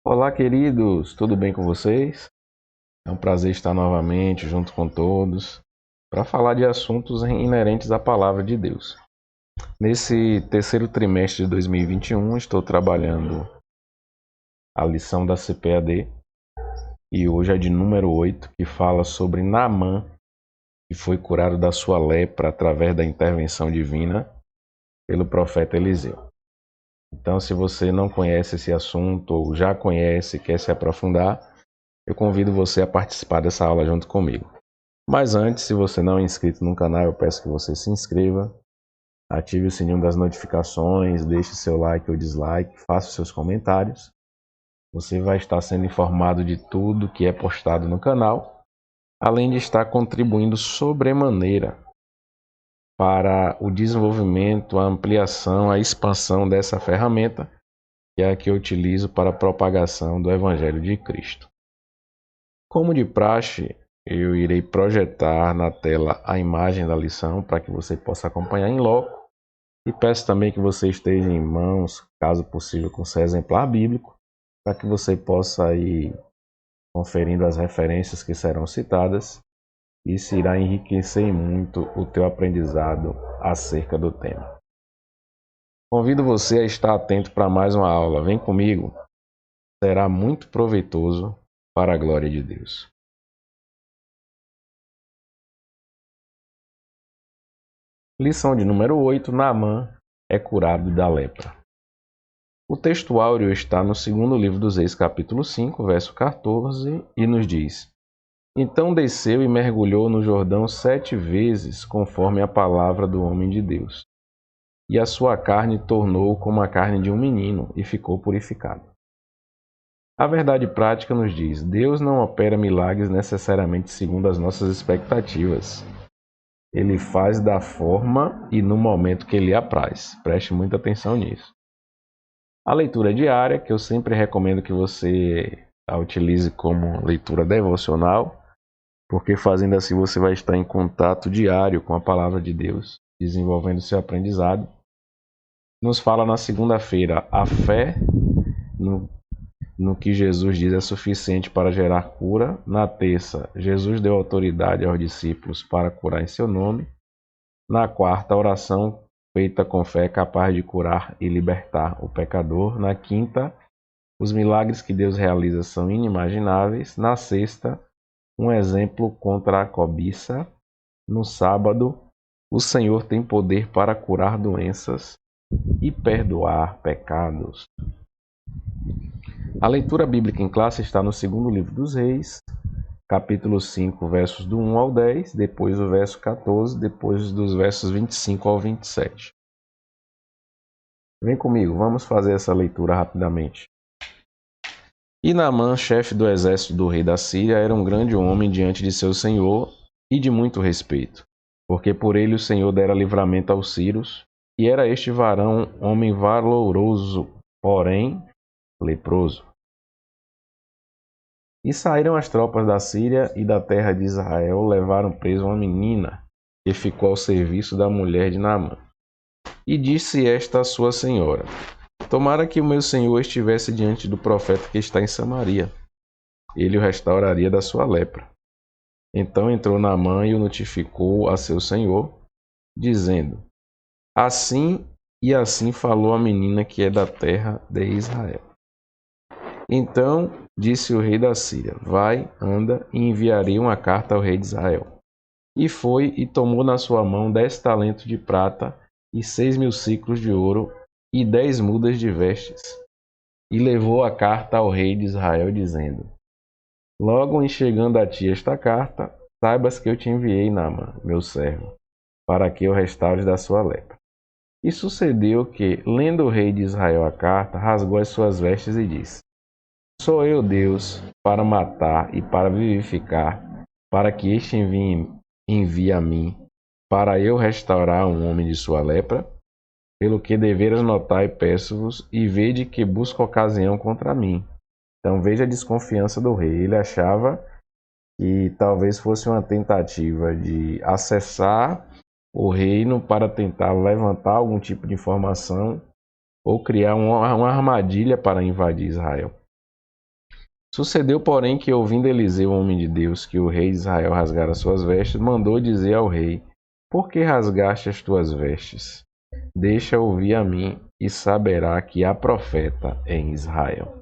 Olá, queridos, tudo bem com vocês? É um prazer estar novamente junto com todos para falar de assuntos inerentes à palavra de Deus. Nesse terceiro trimestre de 2021, estou trabalhando a lição da CPAD e hoje é de número 8, que fala sobre Naamã, que foi curado da sua lepra através da intervenção divina pelo profeta Eliseu. Então, se você não conhece esse assunto ou já conhece e quer se aprofundar, eu convido você a participar dessa aula junto comigo. Mas antes, se você não é inscrito no canal, eu peço que você se inscreva, ative o sininho das notificações, deixe seu like ou dislike, faça os seus comentários. Você vai estar sendo informado de tudo que é postado no canal, além de estar contribuindo sobremaneira para o desenvolvimento, a ampliação, a expansão dessa ferramenta, que é a que eu utilizo para a propagação do Evangelho de Cristo. Como de praxe, eu irei projetar na tela a imagem da lição para que você possa acompanhar em loco. E peço também que você esteja em mãos, caso possível, com seu exemplar bíblico, para que você possa ir conferindo as referências que serão citadas. Isso irá enriquecer muito o teu aprendizado acerca do tema. Convido você a estar atento para mais uma aula. Vem comigo. Será muito proveitoso para a glória de Deus. Lição de número 8. Naamã é curado da lepra. O texto áureo está no segundo livro dos Reis, capítulo 5, verso 14, e nos diz: Então desceu e mergulhou no Jordão 7 vezes, conforme a palavra do homem de Deus. E a sua carne tornou como a carne de um menino, e ficou purificado. A verdade prática nos diz: Deus não opera milagres necessariamente segundo as nossas expectativas. Ele faz da forma e no momento que lhe apraz. Preste muita atenção nisso. A leitura diária, que eu sempre recomendo que você a utilize como leitura devocional, porque fazendo assim você vai estar em contato diário com a palavra de Deus, desenvolvendo seu aprendizado. Nos fala na segunda-feira, a fé no que Jesus diz é suficiente para gerar cura. Na terça, Jesus deu autoridade aos discípulos para curar em seu nome. Na quarta, a oração feita com fé é capaz de curar e libertar o pecador. Na quinta, os milagres que Deus realiza são inimagináveis. Na sexta, um exemplo contra a cobiça. No sábado, o Senhor tem poder para curar doenças e perdoar pecados. A leitura bíblica em classe está no segundo livro dos Reis, capítulo 5, versos do 1 ao 10, depois o verso 14, depois dos versos 25 ao 27. Vem comigo, vamos fazer essa leitura rapidamente. E Naamã, chefe do exército do rei da Síria, era um grande homem diante de seu senhor e de muito respeito, porque por ele o Senhor dera livramento aos sírios, e era este varão homem valoroso, porém leproso. E saíram as tropas da Síria e da terra de Israel, levaram preso uma menina, que ficou ao serviço da mulher de Naamã. E disse esta à sua senhora: Tomara que o meu senhor estivesse diante do profeta que está em Samaria. Ele o restauraria da sua lepra. Então entrou Naamã e o notificou a seu senhor, dizendo: Assim e assim falou a menina que é da terra de Israel. Então disse o rei da Síria: Vai, anda, e enviarei uma carta ao rei de Israel. E foi e tomou na sua mão 10 talentos de prata e 6.000 siclos de ouro e 10 mudas de vestes. E levou a carta ao rei de Israel, dizendo: Logo em chegando a ti esta carta, saibas que eu te enviei, Naamã, meu servo, para que o restaures da sua lepra. E sucedeu que, lendo o rei de Israel a carta, rasgou as suas vestes e disse: Sou eu Deus para matar e para vivificar, para que este envie a mim, para eu restaurar um homem de sua lepra? Pelo que deveras notar e peço-vos, e vede que busca ocasião contra mim. Então veja a desconfiança do rei. Ele achava que talvez fosse uma tentativa de acessar o reino para tentar levantar algum tipo de informação ou criar uma armadilha para invadir Israel. Sucedeu, porém, que ouvindo Eliseu, homem de Deus, que o rei de Israel rasgara suas vestes, mandou dizer ao rei: Por que rasgaste as tuas vestes? Deixa ouvir a mim, e saberá que há profeta em Israel.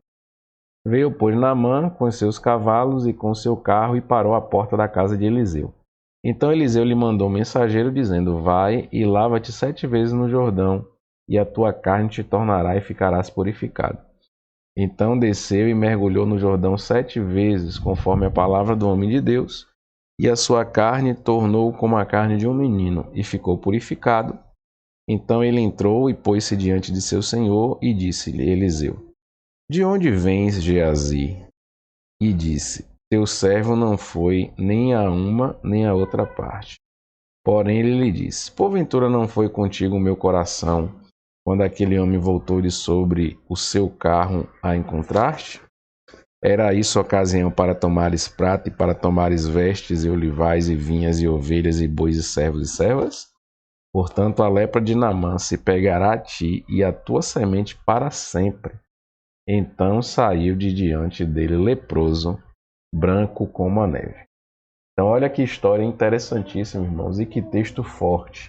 Veio, pois, Naamã com seus cavalos e com seu carro e parou à porta da casa de Eliseu. Então Eliseu lhe mandou um mensageiro, dizendo: Vai e lava-te 7 vezes no Jordão, e a tua carne te tornará e ficarás purificado. Então desceu e mergulhou no Jordão 7 vezes, conforme a palavra do homem de Deus, e a sua carne tornou como a carne de um menino, e ficou purificado. Então ele entrou e pôs-se diante de seu senhor, e disse-lhe Eliseu: De onde vens, Geazi? E disse: Teu servo não foi nem a uma nem a outra parte. Porém ele lhe disse: Porventura não foi contigo o meu coração, quando aquele homem voltou de sobre o seu carro a encontraste? Era isso ocasião para tomares prata e para tomares vestes e olivais e vinhas e ovelhas e bois e servos e servas? Portanto, a lepra de Naamã se pegará a ti e a tua semente para sempre. Então saiu de diante dele leproso, branco como a neve. Então olha que história interessantíssima, irmãos, e que texto forte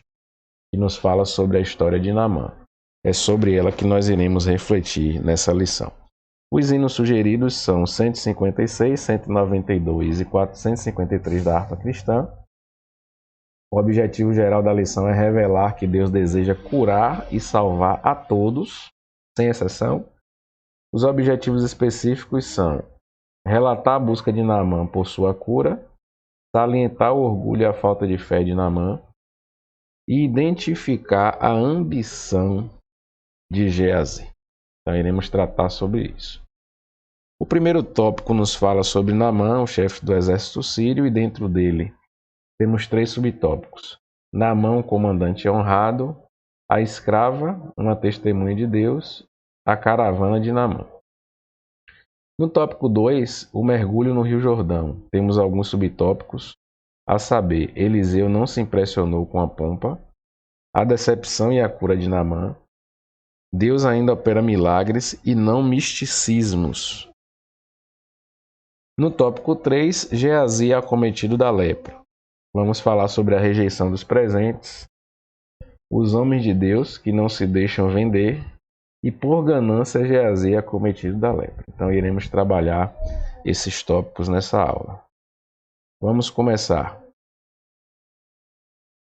que nos fala sobre a história de Naamã. É sobre ela que nós iremos refletir nessa lição. Os hinos sugeridos são 156, 192 e 453 da harpa cristã. O objetivo geral da lição é revelar que Deus deseja curar e salvar a todos, sem exceção. Os objetivos específicos são relatar a busca de Naamã por sua cura, salientar o orgulho e a falta de fé de Naamã e identificar a ambição de Geazi. Então iremos tratar sobre isso. O primeiro tópico nos fala sobre Naamã, o chefe do exército sírio, e dentro dele temos 3 subtópicos. Naamã, o comandante honrado, a escrava, uma testemunha de Deus, a caravana de Naamã. No tópico 2, o mergulho no Rio Jordão. Temos alguns subtópicos, a saber, Eliseu não se impressionou com a pompa, a decepção e a cura de Naamã, Deus ainda opera milagres e não misticismos. No tópico 3, Geazi é acometido da lepra. Vamos falar sobre a rejeição dos presentes, os homens de Deus que não se deixam vender e por ganância Geazi é acometido da lepra. Então iremos trabalhar esses tópicos nessa aula. Vamos começar.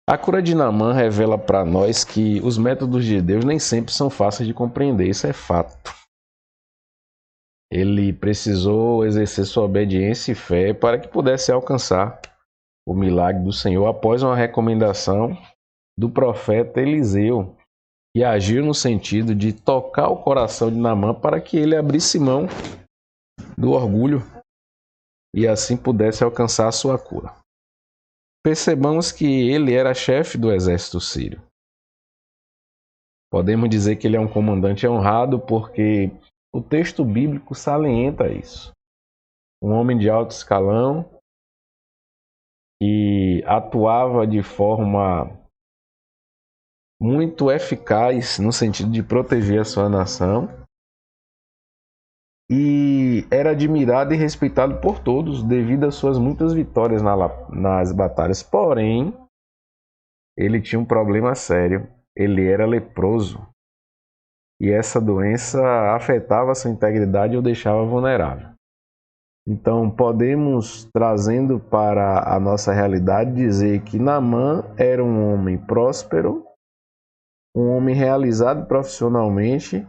A cura de Naamã revela para nós que os métodos de Deus nem sempre são fáceis de compreender, isso é fato. Ele precisou exercer sua obediência e fé para que pudesse alcançar o milagre do Senhor após uma recomendação do profeta Eliseu, que agiu no sentido de tocar o coração de Naamã para que ele abrisse mão do orgulho e assim pudesse alcançar a sua cura. Percebamos que ele era chefe do exército sírio. Podemos dizer que ele é um comandante honrado porque o texto bíblico salienta isso. Um homem de alto escalão que atuava de forma muito eficaz no sentido de proteger a sua nação e era admirado e respeitado por todos devido às suas muitas vitórias nas batalhas. Porém, ele tinha um problema sério. Ele era leproso e essa doença afetava a sua integridade e o deixava vulnerável. Então, podemos, trazendo para a nossa realidade, dizer que Naamã era um homem próspero, um homem realizado profissionalmente,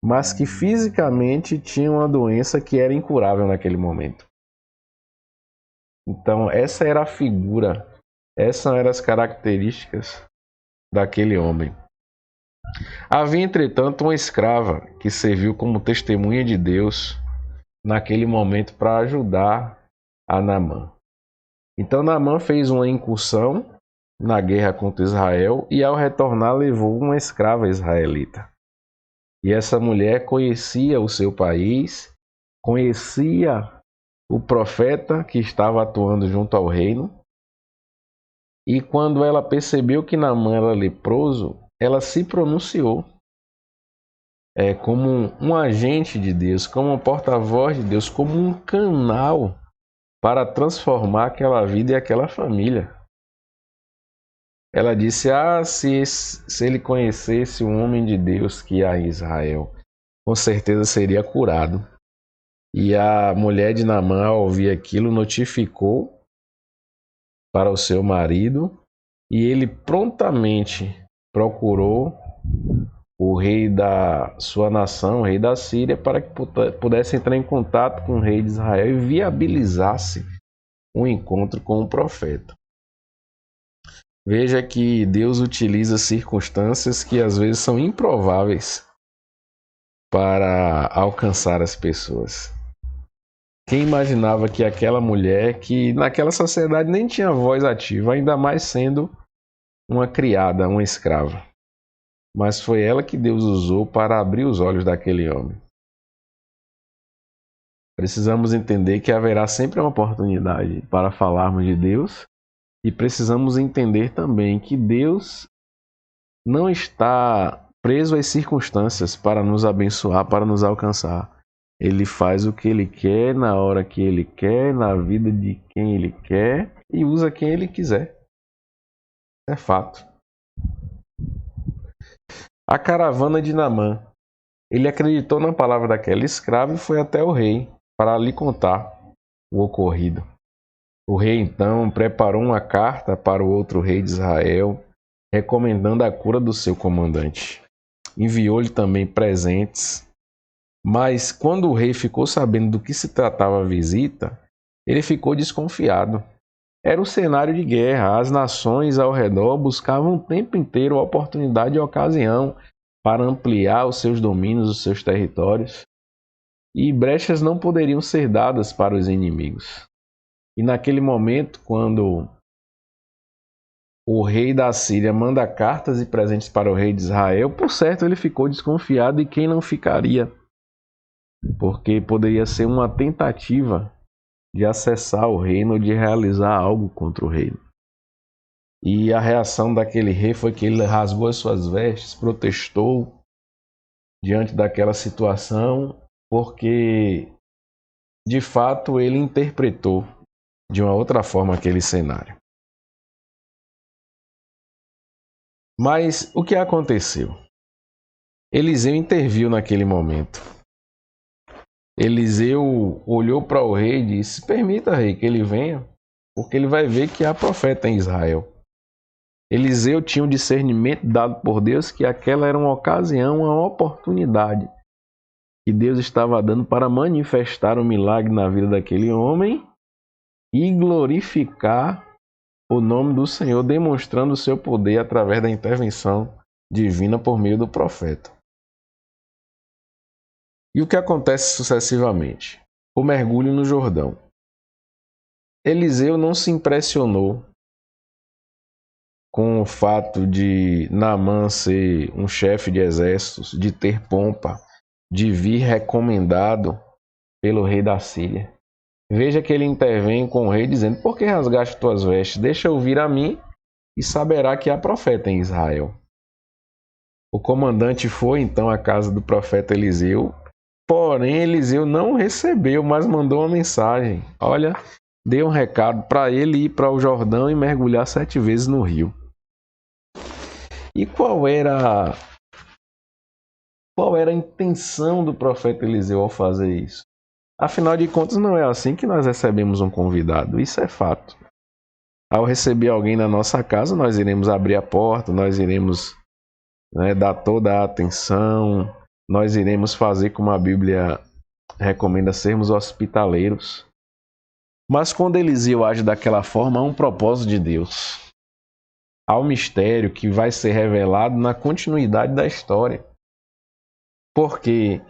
mas que fisicamente tinha uma doença que era incurável naquele momento. Então, essa era a figura, essas eram as características daquele homem. Havia, entretanto, uma escrava que serviu como testemunha de Deus naquele momento para ajudar a Naamã. Então, Naamã fez uma incursão na guerra contra Israel e, ao retornar, levou uma escrava israelita. E essa mulher conhecia o seu país, conhecia o profeta que estava atuando junto ao reino. E quando ela percebeu que Naamã era leproso, ela se pronunciou. como um agente de Deus, como um porta-voz de Deus, como um canal para transformar aquela vida e aquela família. Ela disse: se ele conhecesse o homem de Deus que há em Israel, com certeza seria curado. E a mulher de Naamã, ao ouvir aquilo, notificou para o seu marido, e ele prontamente procurou o rei da sua nação, o rei da Síria, para que pudesse entrar em contato com o rei de Israel e viabilizasse um encontro com o profeta. Veja que Deus utiliza circunstâncias que às vezes são improváveis para alcançar as pessoas. Quem imaginava que aquela mulher, que naquela sociedade nem tinha voz ativa, ainda mais sendo uma criada, uma escrava, mas foi ela que Deus usou para abrir os olhos daquele homem. Precisamos entender que haverá sempre uma oportunidade para falarmos de Deus, e precisamos entender também que Deus não está preso às circunstâncias para nos abençoar, para nos alcançar. Ele faz o que Ele quer, na hora que Ele quer, na vida de quem Ele quer e usa quem Ele quiser. É fato. A caravana de Naamã. Ele acreditou na palavra daquela escrava e foi até o rei para lhe contar o ocorrido. O rei então preparou uma carta para o outro rei de Israel, recomendando a cura do seu comandante. Enviou-lhe também presentes. Mas quando o rei ficou sabendo do que se tratava a visita, ele ficou desconfiado. Era um cenário de guerra. As nações ao redor buscavam o tempo inteiro a oportunidade e a ocasião para ampliar os seus domínios, os seus territórios. E brechas não poderiam ser dadas para os inimigos. E naquele momento, quando o rei da Síria manda cartas e presentes para o rei de Israel, por certo ele ficou desconfiado, e quem não ficaria? Porque poderia ser uma tentativa de acessar o reino, de realizar algo contra o reino. E a reação daquele rei foi que ele rasgou as suas vestes, protestou diante daquela situação, porque de fato ele interpretou de uma outra forma aquele cenário. Mas o que aconteceu? Eliseu interviu naquele momento. Eliseu olhou para o rei e disse: permita, rei, que ele venha, porque ele vai ver que há profeta em Israel. Eliseu tinha um discernimento dado por Deus que aquela era uma ocasião, uma oportunidade que Deus estava dando para manifestar um milagre na vida daquele homem e glorificar o nome do Senhor, demonstrando o seu poder através da intervenção divina por meio do profeta. E o que acontece sucessivamente? O mergulho no Jordão. Eliseu não se impressionou com o fato de Naamã ser um chefe de exércitos, de ter pompa, de vir recomendado pelo rei da Síria. Veja que ele intervém com o rei dizendo: por que rasgaste tuas vestes? Deixa eu vir a mim e saberá que há profeta em Israel. O comandante foi então à casa do profeta Eliseu, porém Eliseu não recebeu, mas mandou uma mensagem. Olha, deu um recado para ele ir para o Jordão e mergulhar 7 vezes no rio. E qual era a intenção do profeta Eliseu ao fazer isso? Afinal de contas, não é assim que nós recebemos um convidado, isso é fato. Ao receber alguém na nossa casa, nós iremos abrir a porta, nós iremos dar toda a atenção, nós iremos fazer como a Bíblia recomenda, sermos hospitaleiros. Mas quando Eliseu age daquela forma, há um propósito de Deus. Há um mistério que vai ser revelado na continuidade da história. Porque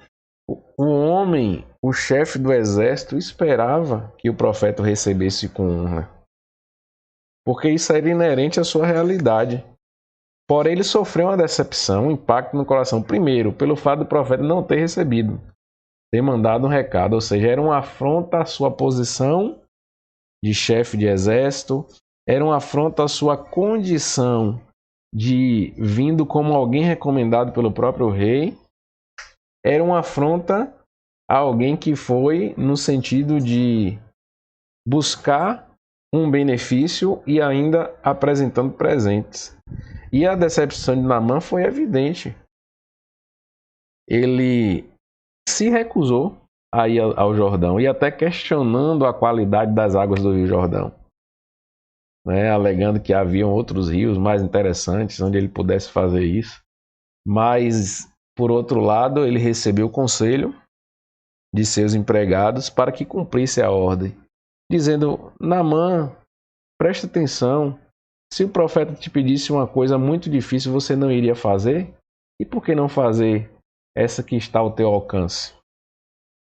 o homem, o chefe do exército, esperava que o profeta o recebesse com honra. Porque isso era inerente à sua realidade. Porém, ele sofreu uma decepção, um impacto no coração. Primeiro, pelo fato do profeta não ter recebido, ter mandado um recado. Ou seja, era uma afronta à sua posição de chefe de exército, era uma afronta à sua condição de vindo como alguém recomendado pelo próprio rei. era uma afronta a alguém que foi no sentido de buscar um benefício e ainda apresentando presentes. E a decepção de Naamã foi evidente. Ele se recusou a ir ao Jordão e até questionando a qualidade das águas do Rio Jordão, né? Alegando que haviam outros rios mais interessantes onde ele pudesse fazer isso. Mas, por outro lado, ele recebeu o conselho de seus empregados para que cumprisse a ordem, dizendo: Naamã, presta atenção, se o profeta te pedisse uma coisa muito difícil, você não iria fazer? E por que não fazer essa que está ao teu alcance?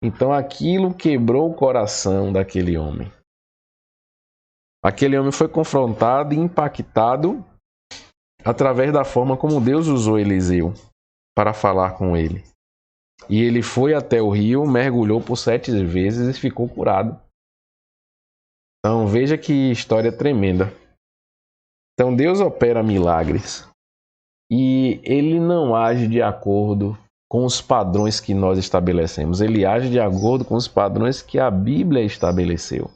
Então aquilo quebrou o coração daquele homem. Aquele homem foi confrontado e impactado através da forma como Deus usou Eliseu para falar com ele. E ele foi até o rio, mergulhou por 7 vezes e ficou curado. Então veja que história tremenda. Então Deus opera milagres e ele não age de acordo com os padrões que nós estabelecemos. Ele age de acordo com os padrões que a Bíblia estabeleceu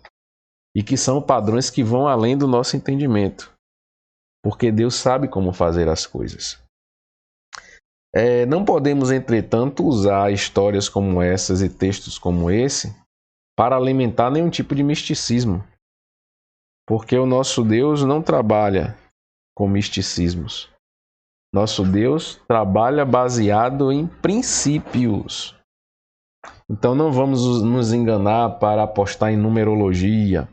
e que são padrões que vão além do nosso entendimento, porque Deus sabe como fazer as coisas. Não podemos, entretanto, usar histórias como essas e textos como esse para alimentar nenhum tipo de misticismo, porque o nosso Deus não trabalha com misticismos. Nosso Deus trabalha baseado em princípios. Então não vamos nos enganar para apostar em numerologia,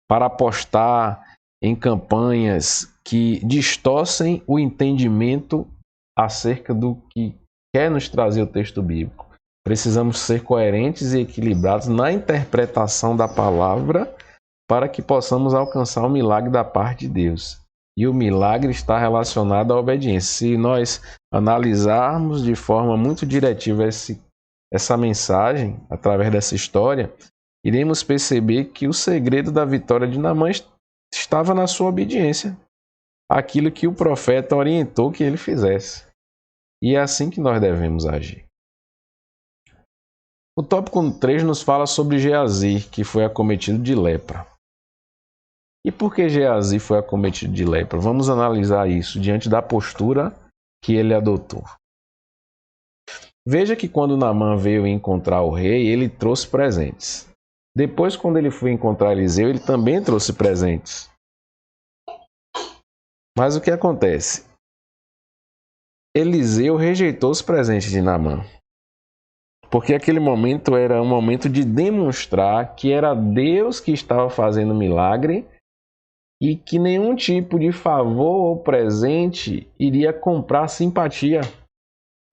para apostar em campanhas que distorcem o entendimento acerca do que quer nos trazer o texto bíblico. Precisamos ser coerentes e equilibrados na interpretação da palavra para que possamos alcançar o milagre da parte de Deus. E o milagre está relacionado à obediência. Se nós analisarmos de forma muito diretiva essa mensagem, através dessa história, iremos perceber que o segredo da vitória de Naamã estava na sua obediência àquilo que o profeta orientou que ele fizesse. E é assim que nós devemos agir. O tópico 3 nos fala sobre Geazi, que foi acometido de lepra. E por que Geazi foi acometido de lepra? Vamos analisar isso diante da postura que ele adotou. Veja que quando Naamã veio encontrar o rei, ele trouxe presentes. Depois, quando ele foi encontrar Eliseu, ele também trouxe presentes. Mas o que acontece? Eliseu rejeitou os presentes de Naamã. Porque aquele momento era um momento de demonstrar que era Deus que estava fazendo o milagre e que nenhum tipo de favor ou presente iria comprar a simpatia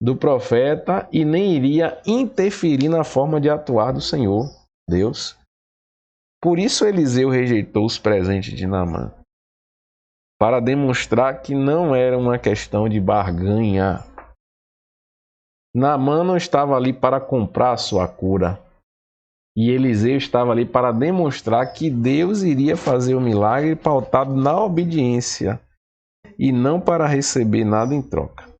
do profeta e nem iria interferir na forma de atuar do Senhor, Deus. Por isso Eliseu rejeitou os presentes de Naamã, para demonstrar que não era uma questão de barganha. Naamã não estava ali para comprar a sua cura. E Eliseu estava ali para demonstrar que Deus iria fazer o milagre pautado na obediência e não para receber nada em troca.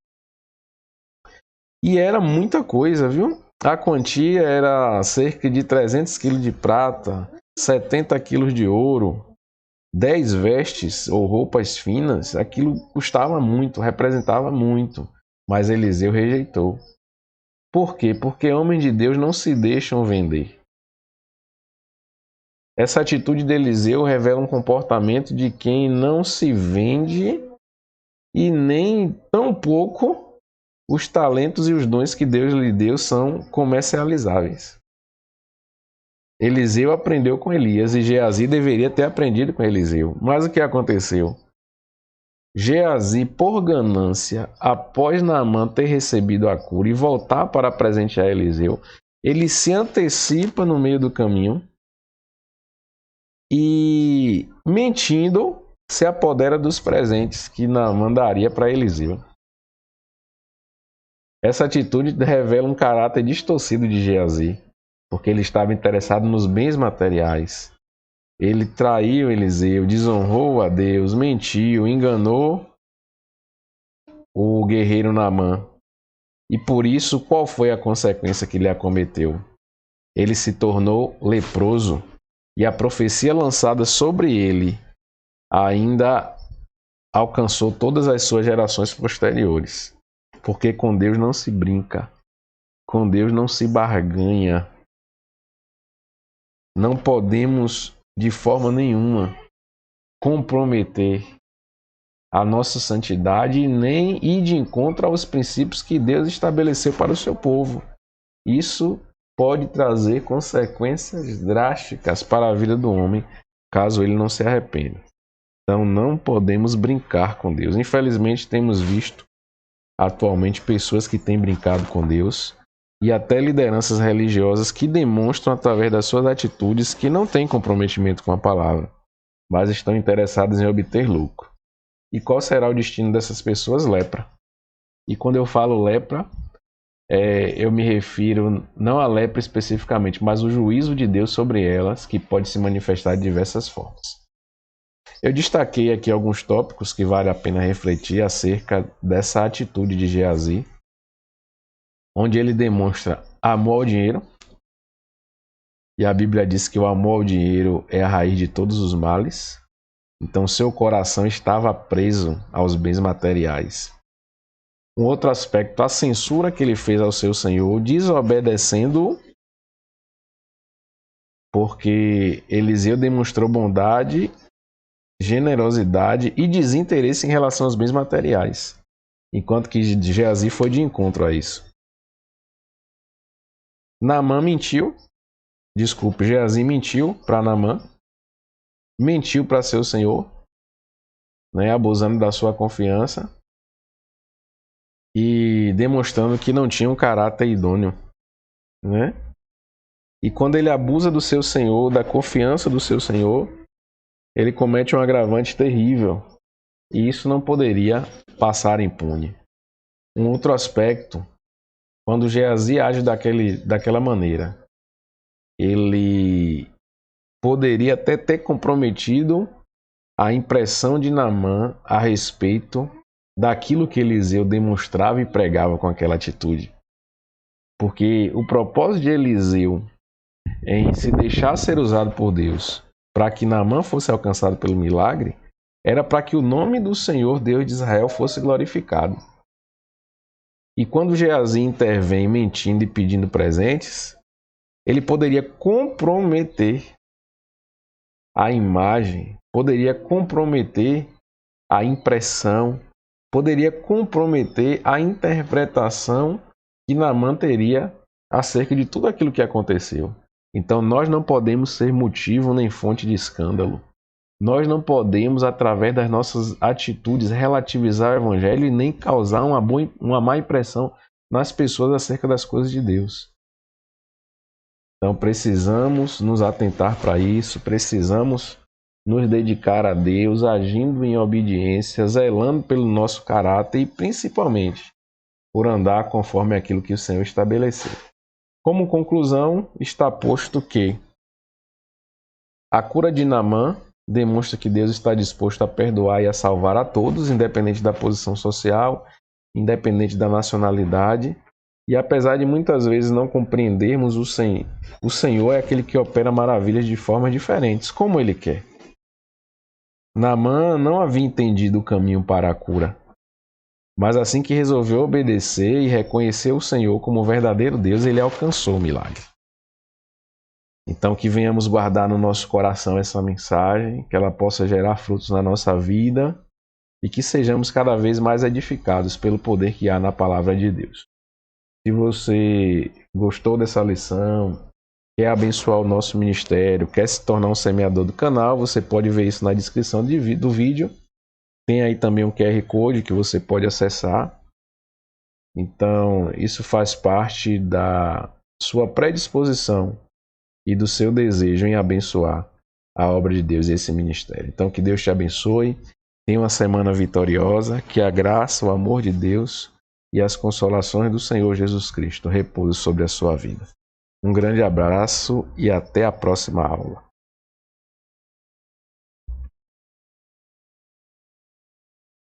E era muita coisa, viu? A quantia era cerca de 300 quilos de prata, 70 quilos de ouro, 10 vestes ou roupas finas. Aquilo custava muito, representava muito, mas Eliseu rejeitou. Por quê? Porque homens de Deus não se deixam vender. Essa atitude de Eliseu revela um comportamento de quem não se vende e nem tampouco os talentos e os dons que Deus lhe deu são comercializáveis. Eliseu aprendeu com Elias e Geazi deveria ter aprendido com Eliseu. Mas o que aconteceu? Geazi, por ganância, após Naamã ter recebido a cura e voltar para presentear Eliseu, ele se antecipa no meio do caminho e, mentindo, se apodera dos presentes que Naamã daria para Eliseu. Essa atitude revela um caráter distorcido de Geazi, porque ele estava interessado nos bens materiais. Ele traiu Eliseu, desonrou a Deus, mentiu, enganou o guerreiro Naamã. E por isso, qual foi a consequência que lhe acometeu? Ele se tornou leproso, e a profecia lançada sobre ele ainda alcançou todas as suas gerações posteriores. Porque com Deus não se brinca, com Deus não se barganha. Não podemos, de forma nenhuma, comprometer a nossa santidade e nem ir de encontro aos princípios que Deus estabeleceu para o seu povo. Isso pode trazer consequências drásticas para a vida do homem, caso ele não se arrependa. Então não podemos brincar com Deus. Infelizmente temos visto atualmente pessoas que têm brincado com Deus e até lideranças religiosas que demonstram através das suas atitudes que não têm comprometimento com a palavra, mas estão interessadas em obter lucro. E qual será o destino dessas pessoas? Lepra. E quando eu falo lepra, eu me refiro não à lepra especificamente, mas o juízo de Deus sobre elas, que pode se manifestar de diversas formas. Eu destaquei aqui alguns tópicos que vale a pena refletir acerca dessa atitude de Geazi, onde ele demonstra amor ao dinheiro, e a Bíblia diz que o amor ao dinheiro é a raiz de todos os males. Então seu coração estava preso aos bens materiais. Um outro aspecto, a censura que ele fez ao seu Senhor, desobedecendo, porque Eliseu demonstrou bondade, generosidade e desinteresse em relação aos bens materiais, enquanto que Geazi foi de encontro a isso. Geazi mentiu para Naamã, mentiu para seu Senhor, abusando da sua confiança e demonstrando que não tinha um caráter idôneo, E quando ele abusa do seu Senhor, da confiança do seu Senhor, ele comete um agravante terrível, e isso não poderia passar impune. Um outro aspecto, quando Geazi age daquela maneira, ele poderia até ter comprometido a impressão de Naamã a respeito daquilo que Eliseu demonstrava e pregava com aquela atitude. Porque o propósito de Eliseu em se deixar ser usado por Deus para que Naamã fosse alcançado pelo milagre, era para que o nome do Senhor Deus de Israel fosse glorificado. E quando Geazi intervém mentindo e pedindo presentes, ele poderia comprometer a imagem, poderia comprometer a impressão, poderia comprometer a interpretação que Naamã teria acerca de tudo aquilo que aconteceu. Então nós não podemos ser motivo nem fonte de escândalo. Nós não podemos, através das nossas atitudes, relativizar o Evangelho e nem causar uma má impressão nas pessoas acerca das coisas de Deus. Então precisamos nos atentar para isso, precisamos nos dedicar a Deus, agindo em obediência, zelando pelo nosso caráter e principalmente por andar conforme aquilo que o Senhor estabeleceu. Como conclusão, está posto que a cura de Naamã demonstra que Deus está disposto a perdoar e a salvar a todos, independente da posição social, independente da nacionalidade. E apesar de muitas vezes não compreendermos o Senhor é aquele que opera maravilhas de formas diferentes, como Ele quer. Naamã não havia entendido o caminho para a cura, mas assim que resolveu obedecer e reconhecer o Senhor como o verdadeiro Deus, ele alcançou o milagre. Então que venhamos guardar no nosso coração essa mensagem, que ela possa gerar frutos na nossa vida e que sejamos cada vez mais edificados pelo poder que há na palavra de Deus. Se você gostou dessa lição, quer abençoar o nosso ministério, quer se tornar um semeador do canal, você pode ver isso na descrição do vídeo. Tem aí também um QR Code que você pode acessar. Então, isso faz parte da sua predisposição e do seu desejo em abençoar a obra de Deus e esse ministério. Então, que Deus te abençoe. Tenha uma semana vitoriosa. Que a graça, o amor de Deus e as consolações do Senhor Jesus Cristo repousem sobre a sua vida. Um grande abraço e até a próxima aula.